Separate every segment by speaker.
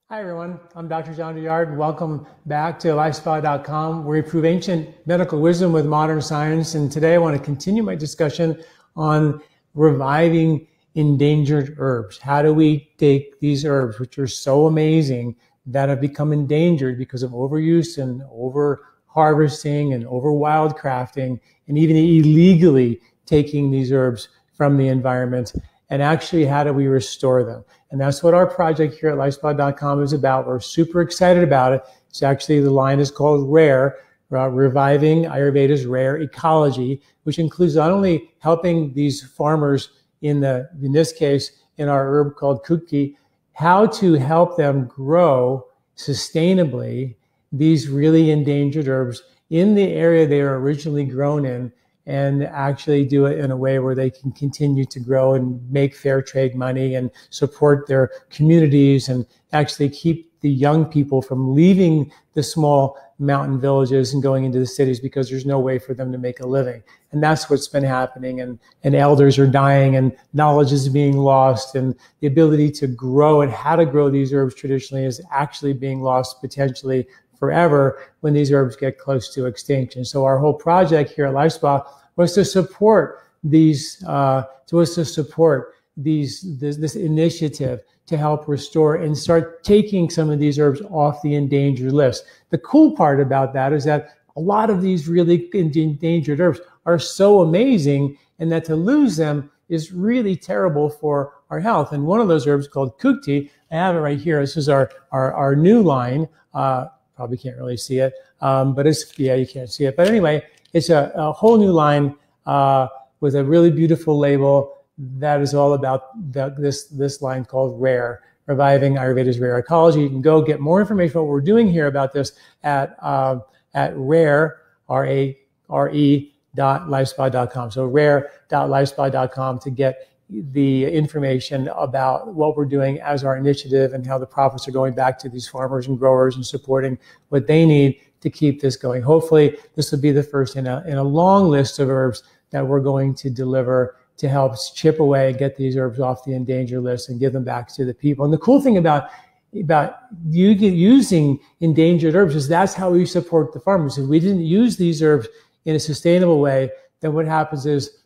Speaker 1: Hi everyone, I'm Dr. John Douillard. Welcome back to LifeSpa.com, where we prove ancient medical wisdom with modern science. And today I want to continue my discussion on reviving endangered herbs. How do we take these herbs, which are so amazing, that have become endangered because of overuse and over harvesting and over wildcrafting, and even illegally taking these herbs from the environment, and actually how do we restore them? And that's what our project here at LifeSpa.com is about. We're super excited about it. It's actually, the line is called RARE, Reviving Ayurveda's Rare Ecology, which includes not only helping these farmers in this case, in our herb called Kutki, how to help them grow sustainably these really endangered herbs in the area they were originally grown in, and actually do it in a way where they can continue to grow and make fair trade money and support their communities and actually keep the young people from leaving the small mountain villages and going into the cities because there's no way for them to make a living. And that's what's been happening. And elders are dying and knowledge is being lost, and the ability to grow and how to grow these herbs traditionally is actually being lost potentially forever when these herbs get close to extinction. So our whole project here at LifeSpa was to support this initiative to help restore and start taking some of these herbs off the endangered list. The cool part about that is that a lot of these really endangered herbs are so amazing, and that to lose them is really terrible for our health. And one of those herbs called Kutki, I have it right here. This is our new line. Probably can't really see it, but you can't see it. But anyway, it's a whole new line with a really beautiful label that is all about this line called RARE, Reviving Ayurveda's Rare Ecology. You can go get more information about what we're doing here about this at rare, RARE.lifespa.com. So rare.lifespa.com to get the information about what we're doing as our initiative and how the profits are going back to these farmers and growers and supporting what they need to keep this going. Hopefully, this will be the first in a long list of herbs that we're going to deliver to help chip away and get these herbs off the endangered list and give them back to the people. And the cool thing about using endangered herbs is that's how we support the farmers. If we didn't use these herbs in a sustainable way, then what happens is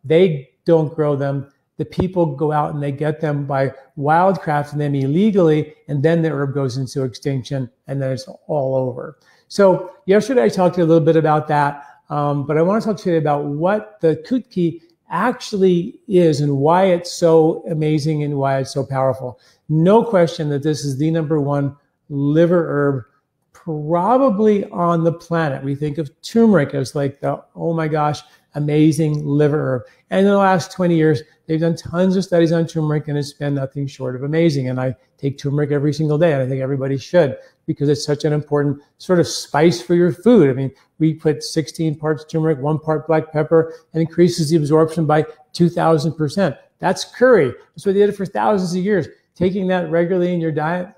Speaker 1: they don't grow them. The people go out and they get them by wildcrafting them illegally, and then the herb goes into extinction, and then it's all over. So yesterday I talked to you a little bit about that, but I want to talk to you about what the Kutki actually is and why it's so amazing and why it's so powerful. No question that this is the #1 liver herb probably on the planet. We think of turmeric as like the, oh my gosh, amazing liver herb. And in the last 20 years, they've done tons of studies on turmeric, and it's been nothing short of amazing. And I take turmeric every single day, and I think everybody should, because it's such an important sort of spice for your food. I mean, we put 16 parts turmeric, 1 part black pepper, and increases the absorption by 2,000%. That's curry. That's what they did for thousands of years. Taking that regularly in your diet,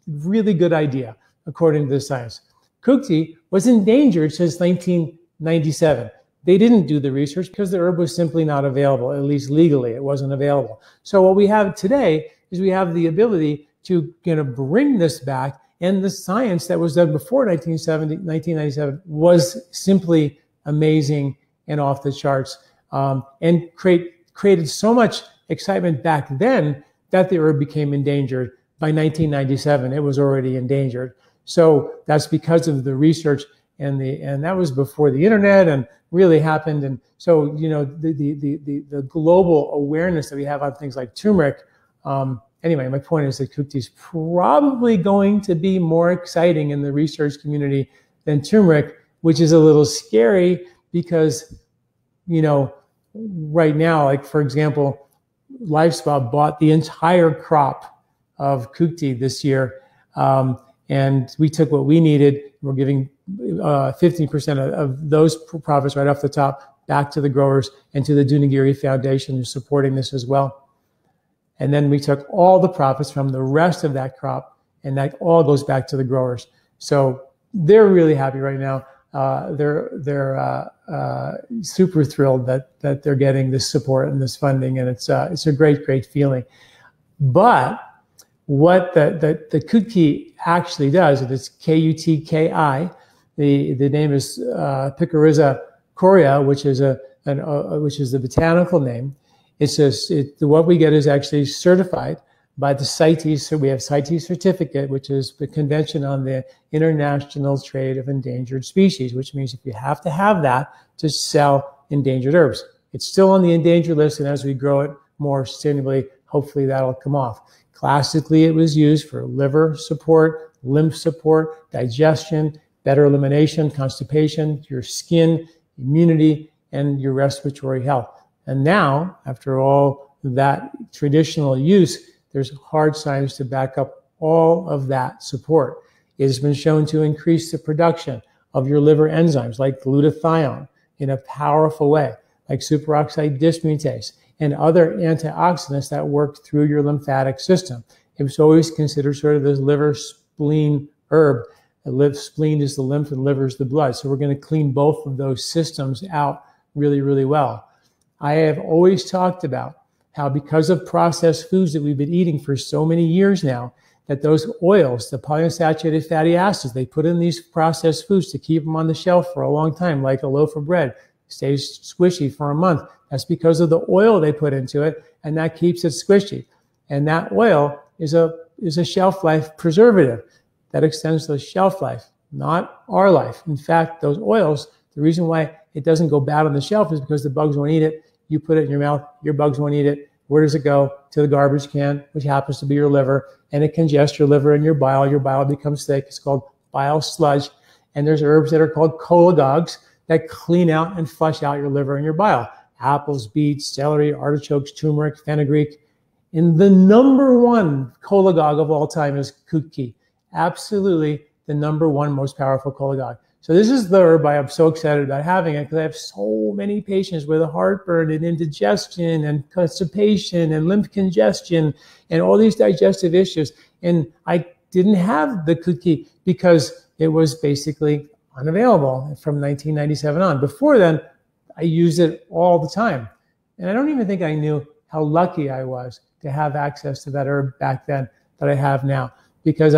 Speaker 1: really good idea, according to the science. Kutki was endangered since 1997. They didn't do the research because the herb was simply not available, at least legally, it wasn't available. So what we have today is we have the ability to bring this back, and the science that was done before 1997 was simply amazing and off the charts, and created so much excitement back then that the herb became endangered. By 1997, it was already endangered. So that's because of the research, and that was before the internet and really happened. And so, the global awareness that we have on things like turmeric. Anyway, my point is that Kutki is probably going to be more exciting in the research community than turmeric, which is a little scary because, right now, like for example, LifeSpa bought the entire crop of Kutki this year. And we took what we needed. We're giving 15% of those profits right off the top back to the growers and to the Douillard Foundation, who's supporting this as well. And then we took all the profits from the rest of that crop, and that all goes back to the growers. So they're really happy right now. They're super thrilled that they're getting this support and this funding, and it's a great feeling. But what the Kutki actually does, and it's Kutki, the name is Picoriza corea, which is the botanical name. What we get is actually certified by the CITES. So we have CITES certificate, which is the Convention on the International Trade of Endangered Species, which means if you have to have that to sell endangered herbs. It's still on the endangered list, and as we grow it more sustainably, hopefully that'll come off. Classically, it was used for liver support, lymph support, digestion, better elimination, constipation, your skin, immunity, and your respiratory health. And now, after all that traditional use, there's hard science to back up all of that support. It has been shown to increase the production of your liver enzymes like glutathione in a powerful way, like superoxide dismutase and other antioxidants that work through your lymphatic system. It was always considered sort of this liver spleen herb. The spleen is the lymph and liver is the blood. So we're going to clean both of those systems out really, really well. I have always talked about how because of processed foods that we've been eating for so many years now, that those oils, the polyunsaturated fatty acids, they put in these processed foods to keep them on the shelf for a long time, like a loaf of bread, stays squishy for a month. That's because of the oil they put into it, and that keeps it squishy. And that oil is a shelf life preservative that extends the shelf life, not our life. In fact, those oils, the reason why it doesn't go bad on the shelf is because the bugs won't eat it. You put it in your mouth, your bugs won't eat it. Where does it go? To the garbage can, which happens to be your liver, and it congests your liver and your bile. Your bile becomes thick. It's called bile sludge. And there's herbs that are called cholagogues that clean out and flush out your liver and your bile. Apples, beets, celery, artichokes, turmeric, fenugreek. And the number one cholagogue of all time is Kutki. Absolutely the number one most powerful cholagogue. So this is the herb I'm so excited about having it because I have so many patients with heartburn and indigestion and constipation and lymph congestion and all these digestive issues. And I didn't have the Kutki because it was basically unavailable from 1997 on. Before then, I used it all the time. And I don't even think I knew how lucky I was to have access to that herb back then that I have now. Because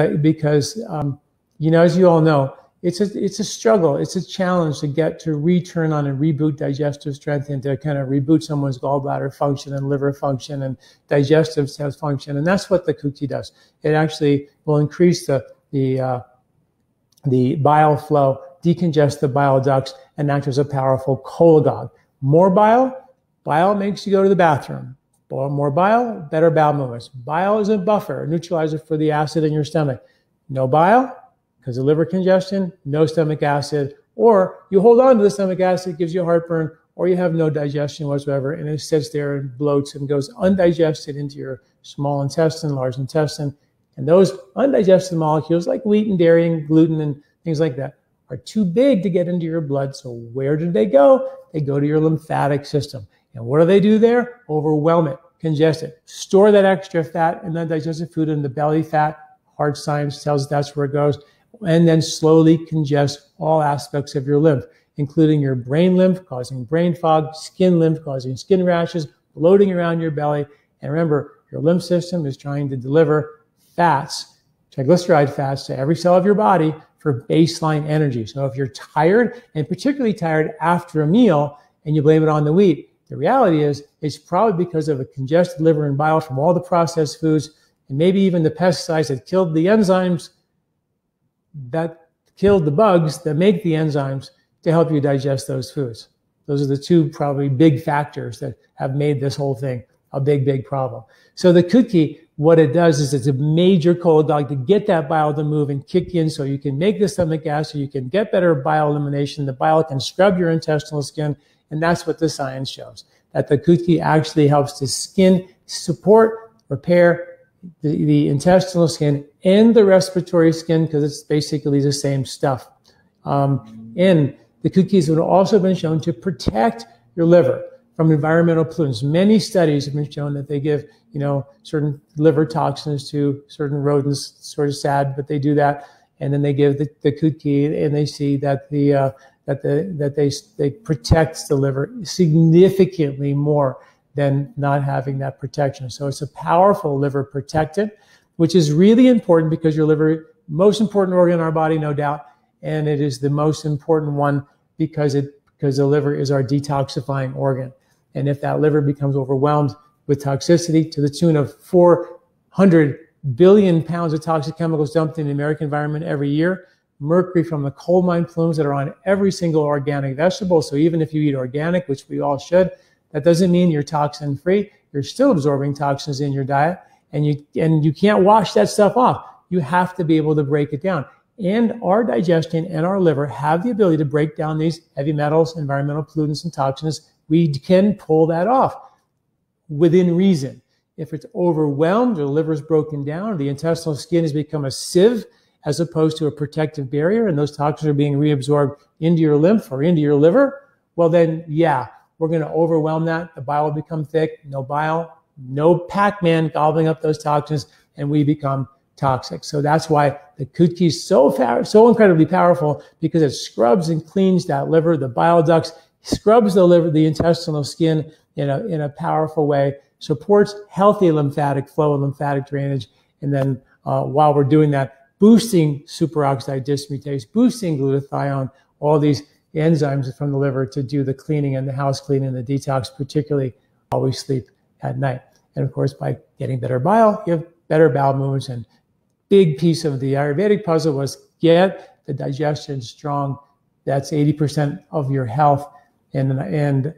Speaker 1: you know, as you all know, it's a struggle. It's a challenge to get to return on and reboot digestive strength and to kind of reboot someone's gallbladder function and liver function and digestive cells function. And that's what the Kutki does. It actually will increase the bile flow, decongest the bile ducts, and act as a powerful cholagogue. More bile makes you go to the bathroom. More bile, better bowel movements. Bile is a buffer, a neutralizer for the acid in your stomach. No bile, because of liver congestion, no stomach acid, or you hold on to the stomach acid, it gives you heartburn, or you have no digestion whatsoever, and it sits there and bloats and goes undigested into your small intestine, large intestine. And those undigested molecules, like wheat and dairy and gluten and things like that, are too big to get into your blood. So where do they go? They go to your lymphatic system. And what do they do there? Overwhelm it, congest it, store that extra fat and undigested food in the belly fat. Hard science tells us that's where it goes. And then slowly congest all aspects of your lymph, including your brain lymph, causing brain fog, skin lymph, causing skin rashes, bloating around your belly. And remember, your lymph system is trying to deliver fats, triglyceride fats, to every cell of your body for baseline energy. So if you're tired, and particularly tired after a meal, and you blame it on the wheat, the reality is it's probably because of a congested liver and bile from all the processed foods, and maybe even the pesticides that killed the enzymes that killed the bugs that make the enzymes to help you digest those foods. Those are the two probably big factors that have made this whole thing a big, big problem. So the Kutki, what it does is it's a major cholagogue to get that bile to move and kick in so you can make the stomach acid, you can get better bile elimination, the bile can scrub your intestinal skin, and that's what the science shows, that the Kutki actually helps the skin support, repair the intestinal skin and the respiratory skin, because it's basically the same stuff. And the Kutkis have also been shown to protect your liver from environmental pollutants. Many studies have been shown that they give, you know, certain liver toxins to certain rodents. It's sort of sad, but they do that. And then they give the Kutki, and they see that they protect the liver significantly more than not having that protection. So it's a powerful liver protectant. which is really important because your liver, most important organ in our body, no doubt, and it is the most important one because the liver is our detoxifying organ. And if that liver becomes overwhelmed with toxicity to the tune of 400 billion pounds of toxic chemicals dumped in the American environment every year, mercury from the coal mine plumes that are on every single organic vegetable. So even if you eat organic, which we all should, that doesn't mean you're toxin free. You're still absorbing toxins in your diet, and you can't wash that stuff off. You have to be able to break it down. And our digestion and our liver have the ability to break down these heavy metals, environmental pollutants, and toxins. We can pull that off within reason. If it's overwhelmed, or the liver is broken down, or the intestinal skin has become a sieve as opposed to a protective barrier, and those toxins are being reabsorbed into your lymph or into your liver, well then, yeah, we're going to overwhelm that. The bile will become thick, no bile, no Pac-Man gobbling up those toxins, and we become toxic. So that's why the Kutki is so incredibly powerful, because it scrubs and cleans that liver, the bile ducts, scrubs the liver, the intestinal skin in a powerful way, supports healthy lymphatic flow and lymphatic drainage. And then while we're doing that, boosting superoxide dismutase, boosting glutathione, all these enzymes from the liver to do the cleaning and the house cleaning and the detox, particularly while we sleep at night. And of course, by getting better bile, you have better bowel movements. And big piece of the Ayurvedic puzzle was get the digestion strong. That's 80% of your health. And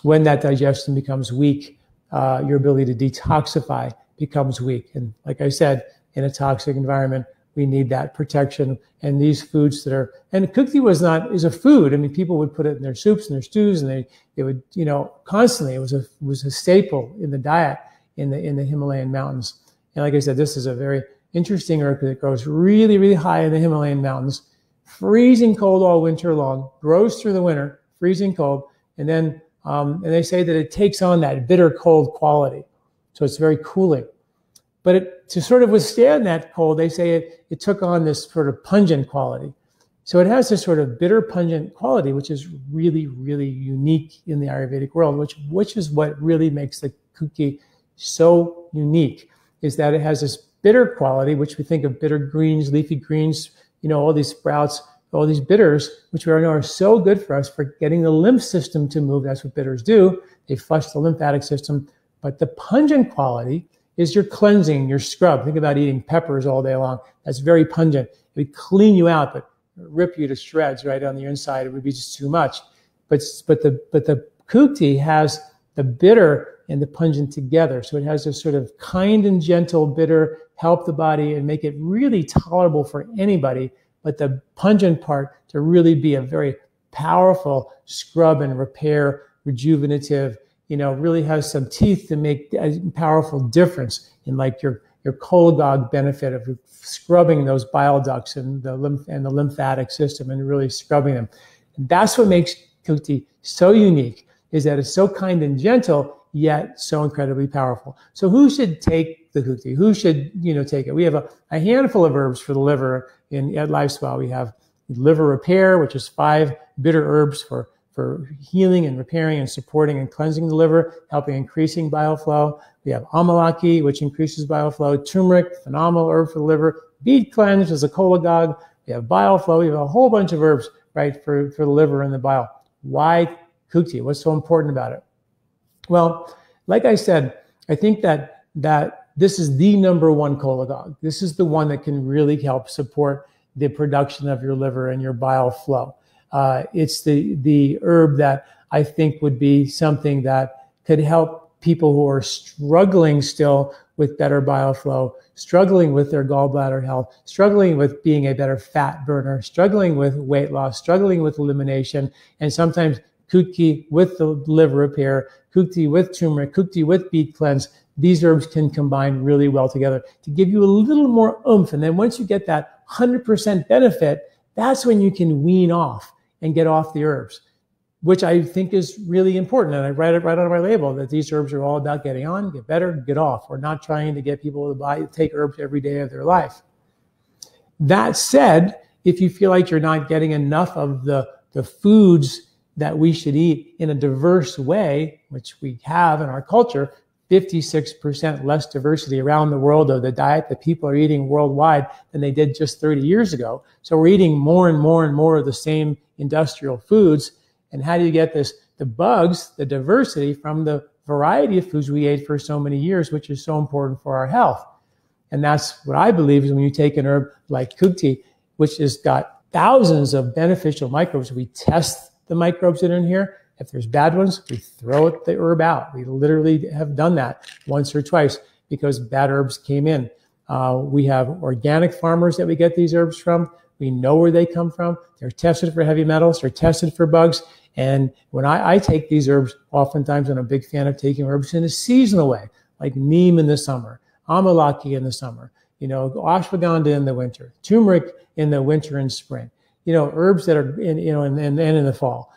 Speaker 1: when that digestion becomes weak, your ability to detoxify becomes weak. And like I said, in a toxic environment, we need that protection. And these foods that are, and Kutki is a food. I mean, people would put it in their soups and their stews, and they would, constantly, it was a staple in the diet in the Himalayan mountains. And like I said, this is a very interesting herb that grows really, really high in the Himalayan mountains, freezing cold all winter long, grows through the winter, freezing cold. And then, and they say that it takes on that bitter cold quality. So it's very cooling. But to sort of withstand that cold, they say it took on this sort of pungent quality. So it has this sort of bitter pungent quality, which is really, really unique in the Ayurvedic world, which is what really makes the Kutki so unique, is that it has this bitter quality, which we think of bitter greens, leafy greens, all these sprouts, all these bitters, which we know are so good for us for getting the lymph system to move. That's what bitters do. They flush the lymphatic system. But the pungent quality is your cleansing, your scrub. Think about eating peppers all day long. That's very pungent. It would clean you out, but rip you to shreds right on the inside. It would be just too much. But the Kutki has the bitter and the pungent together. So it has this sort of kind and gentle bitter, help the body and make it really tolerable for anybody. But the pungent part to really be a very powerful scrub and repair, rejuvenative, really has some teeth to make a powerful difference in like your cholagogue benefit of scrubbing those bile ducts and the lymphatic system and really scrubbing them. And that's what makes Kutki so unique, is that it's so kind and gentle, yet so incredibly powerful. So who should take the Kutki? Who should, take it? We have a handful of herbs for the liver at LifeSpa. We have liver repair, which is 5 bitter herbs for healing and repairing and supporting and cleansing the liver, helping increasing bile flow. We have amalaki, which increases bile flow. Turmeric, phenomenal herb for the liver. Beet cleanse is a cholagogue. We have bile flow. We have a whole bunch of herbs, right, for the liver and the bile. Why Kutki? What's so important about it? Well, like I said, I think that this is the #1 cholagogue. This is the one that can really help support the production of your liver and your bile flow. It's the herb that I think would be something that could help people who are struggling still with better bile flow, struggling with their gallbladder health, struggling with being a better fat burner, struggling with weight loss, struggling with elimination, and sometimes Kutki with the liver repair, Kutki with turmeric, Kutki with beet cleanse. These herbs can combine really well together to give you a little more oomph. And then once you get that 100% benefit, that's when you can wean off and get off the herbs, which I think is really important. And I write it right on my label that these herbs are all about getting on, get better, get off. We're not trying to get people to take herbs every day of their life. That said, if you feel like you're not getting enough of the foods that we should eat in a diverse way, which we have in our culture, 56% less diversity around the world of the diet that people are eating worldwide than they did just 30 years ago. So we're eating more and more and more of the same industrial foods. And how do you get this? The bugs, the diversity from the variety of foods we ate for so many years, which is so important for our health. And that's what I believe is when you take an herb like Kutki, which has got thousands of beneficial microbes, we test the microbes that are in here. If there's bad ones, we throw the herb out. We literally have done that once or twice because bad herbs came in. We have organic farmers that we get these herbs from. We know where they come from. They're tested for heavy metals. They're tested for bugs. And when I take these herbs, oftentimes I'm a big fan of taking herbs in a seasonal way, like neem in the summer, amalaki in the summer, ashwagandha in the winter, turmeric in the winter and spring, herbs that are in the fall.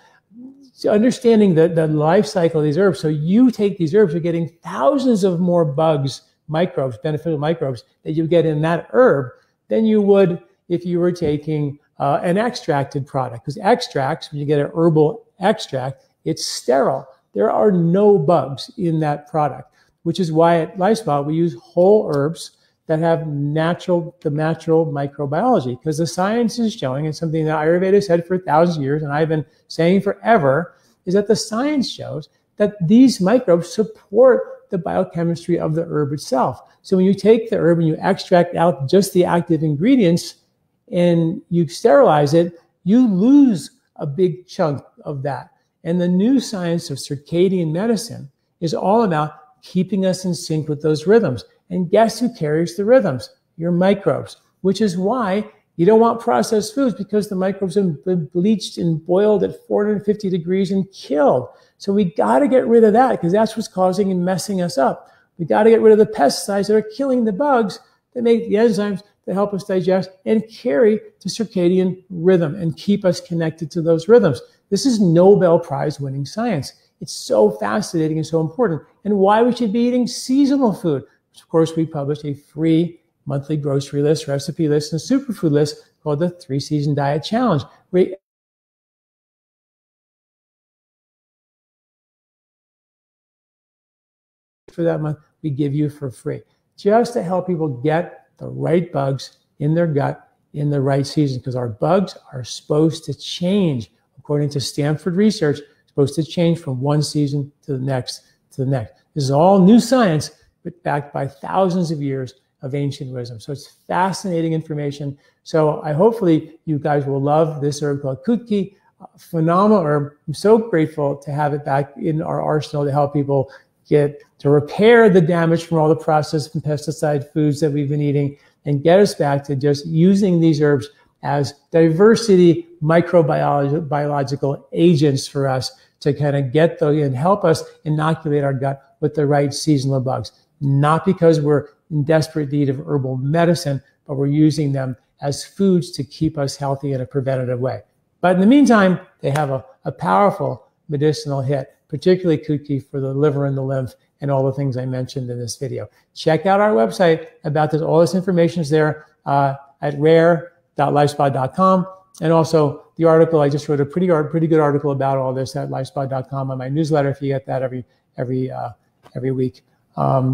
Speaker 1: So understanding the life cycle of these herbs. So you take these herbs, you're getting thousands of more bugs, microbes, beneficial microbes that you get in that herb than you would if you were taking an extracted product. Because extracts, when you get an herbal extract, it's sterile. There are no bugs in that product, which is why at LifeSpa we use whole herbs that have the natural microbiology, because the science is showing, and something that Ayurveda has said for thousands of years, and I've been saying forever, is that the science shows that these microbes support the biochemistry of the herb itself. So when you take the herb and you extract out just the active ingredients and you sterilize it, you lose a big chunk of that. And the new science of circadian medicine is all about keeping us in sync with those rhythms. And guess who carries the rhythms? Your microbes, which is why you don't want processed foods, because the microbes have been bleached and boiled at 450 degrees and killed. So we got to get rid of that, because that's what's causing and messing us up. We got to get rid of the pesticides that are killing the bugs that make the enzymes that help us digest and carry the circadian rhythm and keep us connected to those rhythms. This is Nobel Prize winning science. It's so fascinating and so important. And why we should be eating seasonal food. Of course, we published a free monthly grocery list, recipe list, and superfood list called the 3-Season Diet Challenge. For that month, we give you for free, just to help people get the right bugs in their gut in the right season, because our bugs are supposed to change. According to Stanford research, supposed to change from one season to the next to the next. This is all new science, but backed by thousands of years of ancient wisdom. So it's fascinating information. So hopefully you guys will love this herb called Kutki, phenomenal herb. I'm so grateful to have it back in our arsenal to help people get to repair the damage from all the processed and pesticide foods that we've been eating and get us back to just using these herbs as diversity microbiological agents for us to kind of get those and help us inoculate our gut with the right seasonal bugs. Not because we're in desperate need of herbal medicine, but we're using them as foods to keep us healthy in a preventative way. But in the meantime, they have a powerful medicinal hit, particularly Kutki for the liver and the lymph and all the things I mentioned in this video. Check out our website about this. All this information is there at rare.lifespa.com. And also the article, I just wrote a pretty good article about all this at lifespa.com on my newsletter. If you get that every week,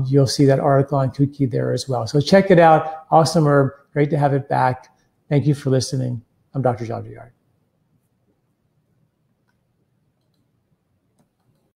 Speaker 1: you'll see that article on Kutki there as well. So check it out. Awesome herb. Great to have it back. Thank you for listening. I'm Dr. Douillard.